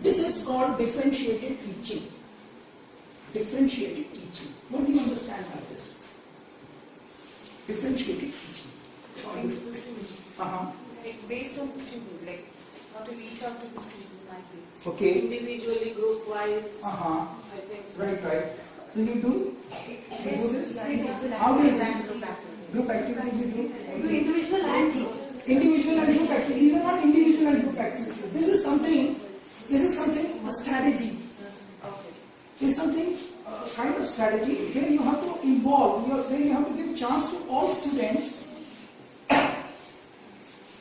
This is called differentiated teaching. Differentiated teaching. What do you understand by this? Differentiated teaching. Like based on the student, like how to reach out to the student, I think. Okay. Individually, group wise. I think so. Right. So you do this? How do you do? Group activities you do? Individual and teachers. Individual and group activities. These are not individual and group activities. This is something, a strategy. Okay. This is something, kind of strategy where you have to involve, where you have to give chance to all students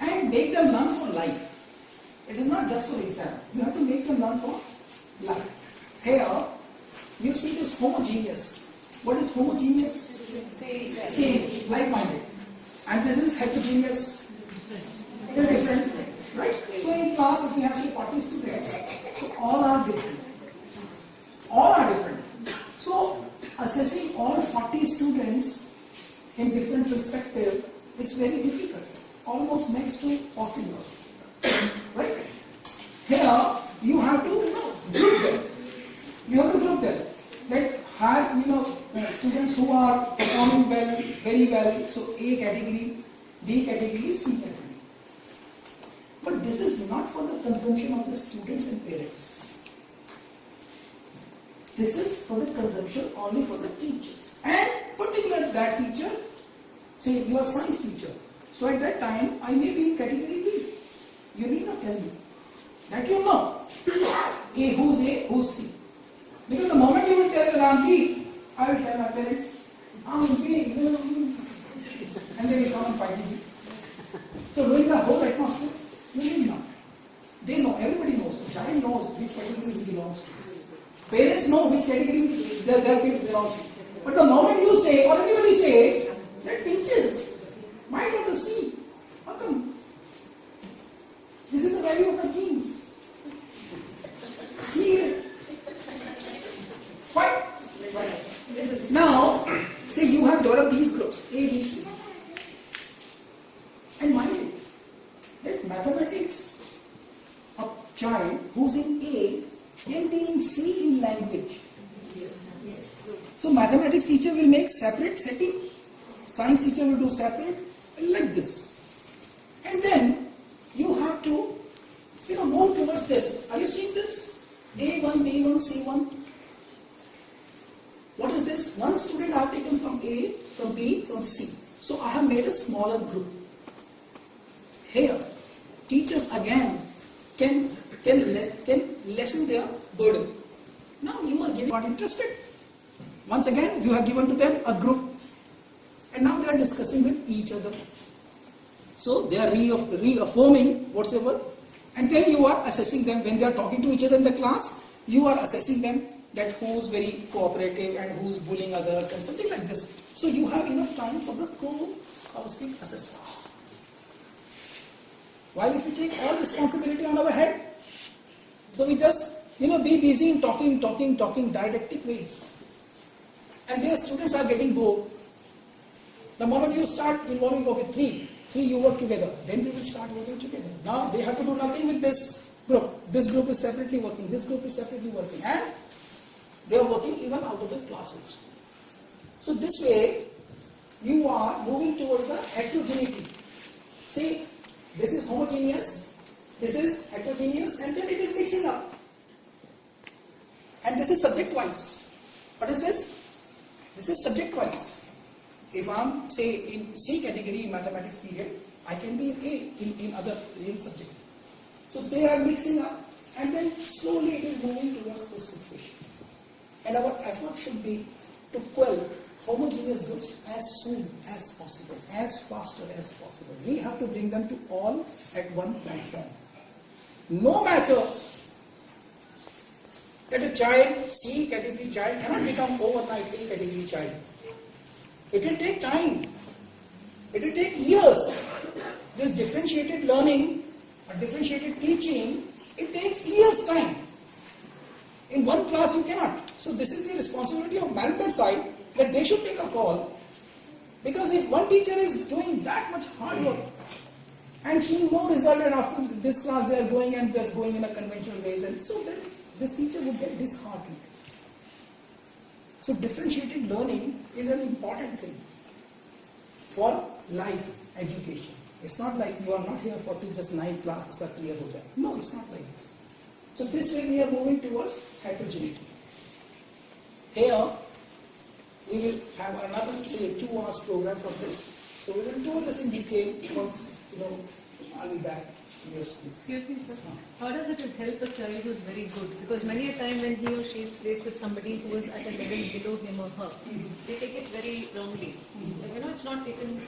and make them learn for life. It is not just for exam. You have to make them learn for life. Here, you see this homogeneous. What is homogeneous? Same, like-minded. And this is heterogeneous. They're different, right? So in class, if we have say 40 students, so all are different. All are different. So assessing all 40 students in different perspective is very difficult, almost next to possible. Right? Here you have to group them. You have to group them. That have students who are performing well, very well. So A category, B category, C category. But this is not for the consumption of the students and parents. This is for the consumption only for the teachers. And particularly that teacher, say you are science teacher. So at that time, I may be in category B. You need not tell me. That you know. A, who's C. Because the moment you will tell that I am B, I will tell my parents, I am B. And they will come and fight me. So knowing the whole atmosphere, you need not. They know, everybody knows. The child knows which category he belongs to. Parents know which category their kids belong to. But the moment you say, or anybody says, that pinches. My daughter C. How come? This is the value of my genes. See it. Why? Now, say you have developed these groups, A, B, C. And mind it, that mathematics, a child who's in A can be in C in language. So mathematics teacher will make separate setting, science teacher will do separate, like this. And then you have to move towards this. Are you seeing this? A1, B1, C1. What is this? One student I have taken from A, from B, from C. So I have made a smaller group. Here, teachers again can lessen their burden. Now you are not interested. Once again, you have given to them a group. And now they are discussing with each other. So they are reaffirming whatsoever. And then you are assessing them when they are talking to each other in the class. You are assessing them that who's very cooperative and who's bullying others and something like this. So you have enough time for the co-scholastic assessments. While if we take all responsibility on our head, so we just be busy in talking didactic ways. And their students are getting bored. The moment you start involving, okay, three you work together, then we will start working together. Now they have to do nothing with this group. This group is separately working, this group is separately working, and they are working even out of the classrooms. So this way, you are moving towards the heterogeneity. See, this is homogeneous, this is heterogeneous, and then it is mixing up. And this is subject-wise. What is this? This is subject-wise. If I am, say, in C category in mathematics period, I can be in A in other subject. So they are mixing up, and then slowly it is moving towards this situation. And our effort should be to quell homogeneous groups as soon as possible, as faster as possible. We have to bring them to all at one platform. No matter that a child, C category child, cannot become overnight A category child. It will take time. It will take years. This differentiated learning or differentiated teaching, it takes years' time. In one class you cannot. So this is the responsibility of management side, that they should take a call. Because if one teacher is doing that much hard work, And seeing no result, and after this class they are going and just going in a conventional ways, and so then this teacher would get disheartened. So differentiated learning is an important thing for life education. It's not like you are not here for just 9 classes that clear ho jaye. No, it's not like this. So this way we are moving towards heterogeneity. Here we will have another, say, 2 hours program for this. So we will do this in detail once, I'll be back in your school. Excuse me, sir. How does it help a child who is very good? Because many a time when he or she is placed with somebody who is at a level below him or her, they take it very wrongly. It's not taken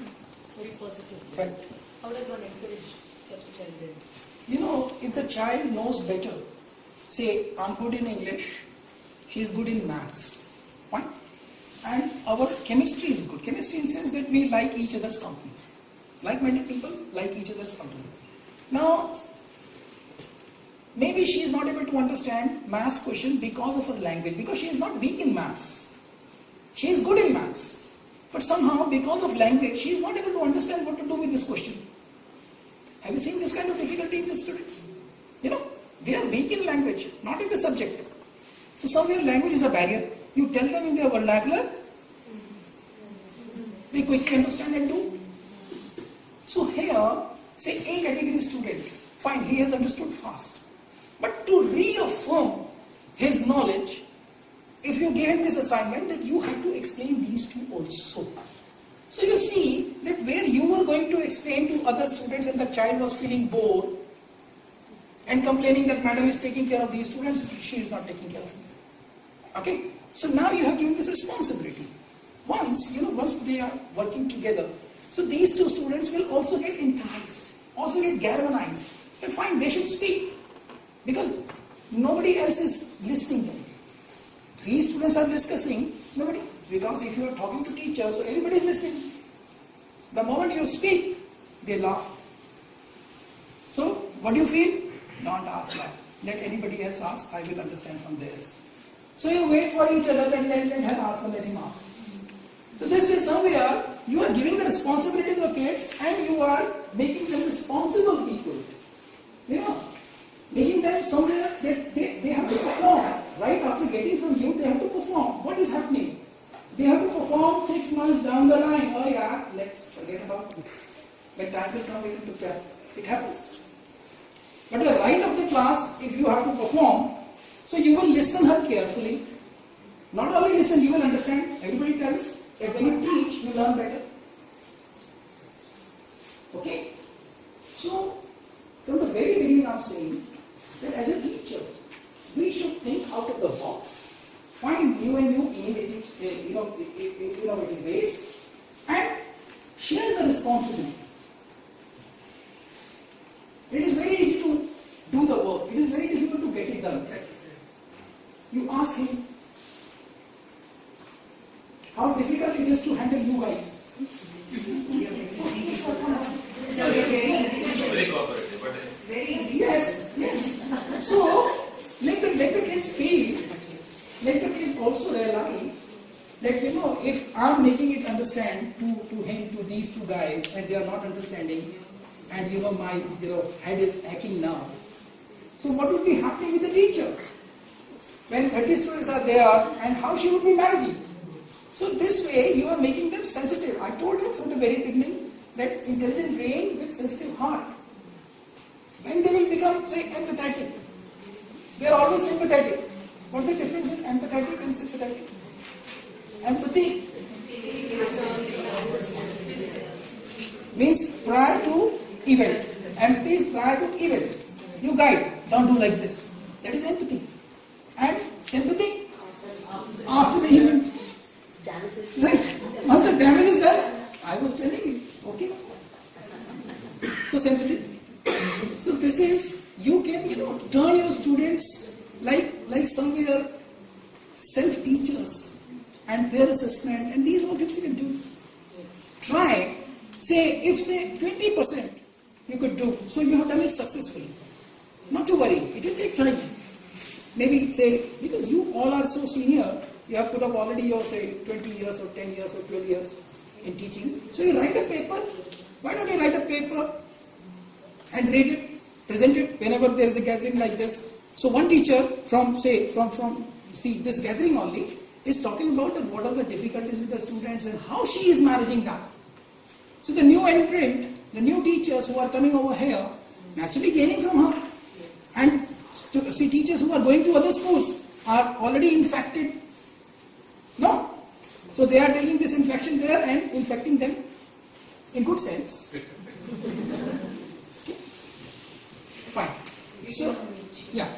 very positively. Right. How does one encourage such a child then? If the child knows better, say, I'm good in English, she is good in maths, fine? And our chemistry is good. Chemistry in the sense that we like each other's company. Like-minded people like each other's company. Now, maybe she is not able to understand maths question because of her language, because she is not weak in maths. She is good in maths. But somehow, because of language, she is not able to understand what to do with this question. Have you seen this kind of difficulty in the students? They are weak in language, not in the subject. So somewhere language is a barrier. You tell them in their vernacular, they quickly understand and do. So here, say A category student, fine, he has understood fast. But to reaffirm his knowledge, if you give him this assignment, that you have to explain these two also. So you see that where you were going to explain to other students and the child was feeling bored and complaining that madam is taking care of these students, she is not taking care of me. Okay? So now you have given this responsibility. Once they are working together, so these two students will also get enticed, also get galvanized. And fine, they should speak. Because nobody else is listening to them. 3 students are discussing, nobody. Because if you are talking to teachers, so everybody is listening. The moment you speak, they laugh. So, what do you feel? Don't ask that. Let anybody else ask, I will understand from theirs. So you wait for each other, then let her ask and let him ask. So this is somewhere, you are giving the responsibility to the kids and you are making them responsible people. Making them somewhere that they have to perform. Right after getting from you, they have to perform. What is happening? They have to perform 6 months down the line. Oh yeah, let's forget about it. When time will come, we will prepare. It happens. But the right of the class, if you have to perform, so you will listen her carefully. Not only listen, you will understand. Everybody tells that when you teach, you learn better. Okay? So, from the very beginning, I am saying that as a teacher, we should think out of the box, find new and new innovative ways, and share the responsibility. It is very easy to do the work. It is very difficult to get it done. You ask him how difficult it is to handle you guys. Very cooperative, but Very easy. Yes. So let the kids feel. Let the kids also realize that if I'm making it understand to him, to these 2 guys, and they are not understanding, and my head is aching now. So what would be happening with the teacher? When 30 students are there, and how she would be managing? So this way you are making them sensitive. I told you from the very beginning that intelligent brain with sensitive heart. When they will become, say, empathetic, they are always sympathetic. What's the difference in empathetic and sympathetic? Empathy means prior to event. Empathy is prior to event. You guide, don't do like this. That is empathy. And sympathy after the event. Right. Once the damage is done, I was telling you. Okay. So sympathy. So this is, you can turn your students like somewhere self-teachers and peer assessment, and these all things you can do. Try. If 20% you could do, so you have done it successfully. Not to worry, it will take time. Maybe because you all are so senior, you have put up already your 20 years or 10 years or 12 years in teaching. So you write a paper. Why don't you write a paper and read it, present it whenever there is a gathering like this. So one teacher from this gathering only is talking about what are the difficulties with the students and how she is managing that. So the new entrant, the new teachers who are coming over here, naturally gaining from her. And see, teachers who are going to other schools are already infected. No? So they are taking this infection there and infecting them in good sense. Okay. Fine. So, yeah.